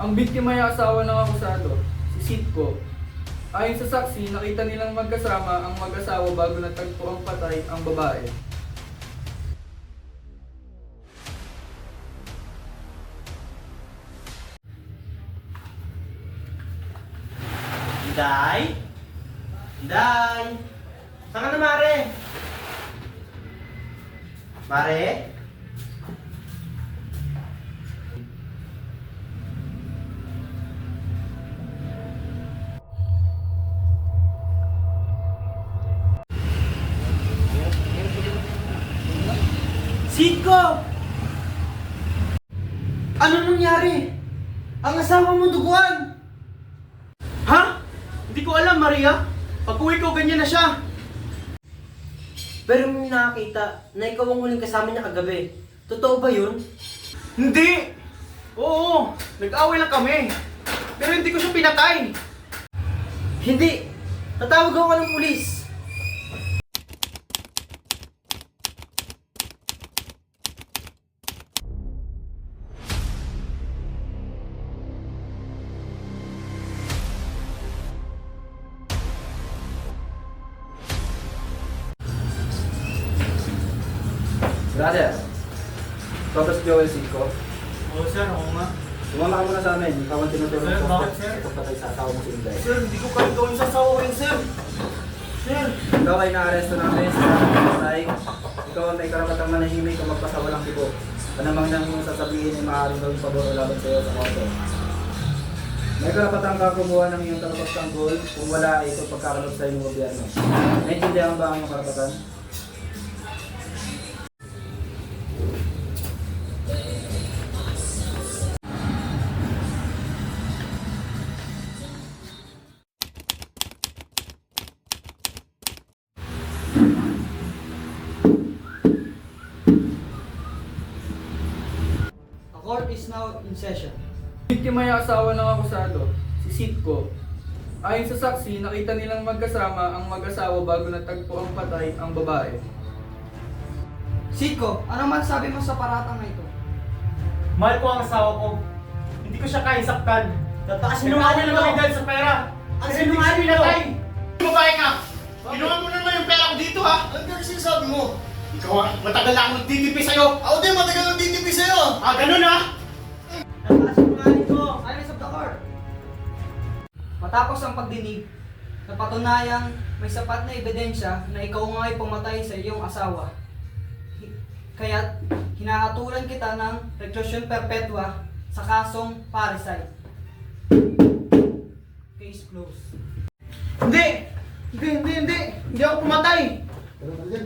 Ang biktima ay asawa ng akusado, si Sitco. Ayon sa saksi, nakita nilang magkasama ang mag-asawa bago natagpo ang patay ang babae. Day? Day? Saan ka na, Mare? Mare? Sitco! Ano nangyari? Ang asawa mo duguan! Ha? Hindi ko alam, Maria. Pag-uwi ko, ganyan na siya. Pero may nakakita na ikaw ang huling kasama niya kagabi. Totoo ba yun? Hindi! Oo, nag-away lang kami. Pero hindi ko siya pinatay. Hindi! Tatawag ako ng pulis! Brother, Robert Joel Sitco. Oo, sir. Oo nga. Sumama ka muna sa amin. Ikaw ang tinutulong Sir, sa bakit, sir? ito patay sa asawa mo si Inday. Sir, hindi ko kahit gawin sa asawa ko yun, sir. Sir! Ikaw ay naaresto namin sa patay. Ikaw ang may karapatang manahimik o magpasawalang tibo. Ano mang nang mong sasabihin ay maaaring gawing pabor o laban sa iyo sa korte. May karapatang ka kumuha ng iyong tagapagtanggol kung wala ay ito pagkakalog sa iyong gobyerno. Naintindihan ba ang iyong karapatan? The court is now in session. Biktima ay asawa ng akusado, si Sitco. Ayon sa saksi, nakita nilang magkasama ang mag-asawa bago natagpo ang patay ang babae. Sitco, ano man sabi mo sa paratang na ito? Mahal ko ang asawa ko. Hindi ko siya kayang saktan. Sinungaling Nagkawala mo! kami dahil sa pera. Ang Kasi hindi ko siya sinungaling mo! pinatay. Babae ka! Ginawa mo naman yung pera ko dito, ha? Ano ka sinasabi mo? Ikaw, matagal na ako nagtitipi sa'yo. Ako din, matagal nang titipi sa'yo! Ah, ganun, ha? Napakasinungaling mo! Silence of the court! Matapos ang pagdinig, napatunayang may sapat na ebidensya na ikaw nga ay pumatay sa iyong asawa. Kaya't hinahatulan kita ng reclusion perpetua sa kasong parricide. Case closed. Hindi! Hindi ako pumatay. Ano ka dyan?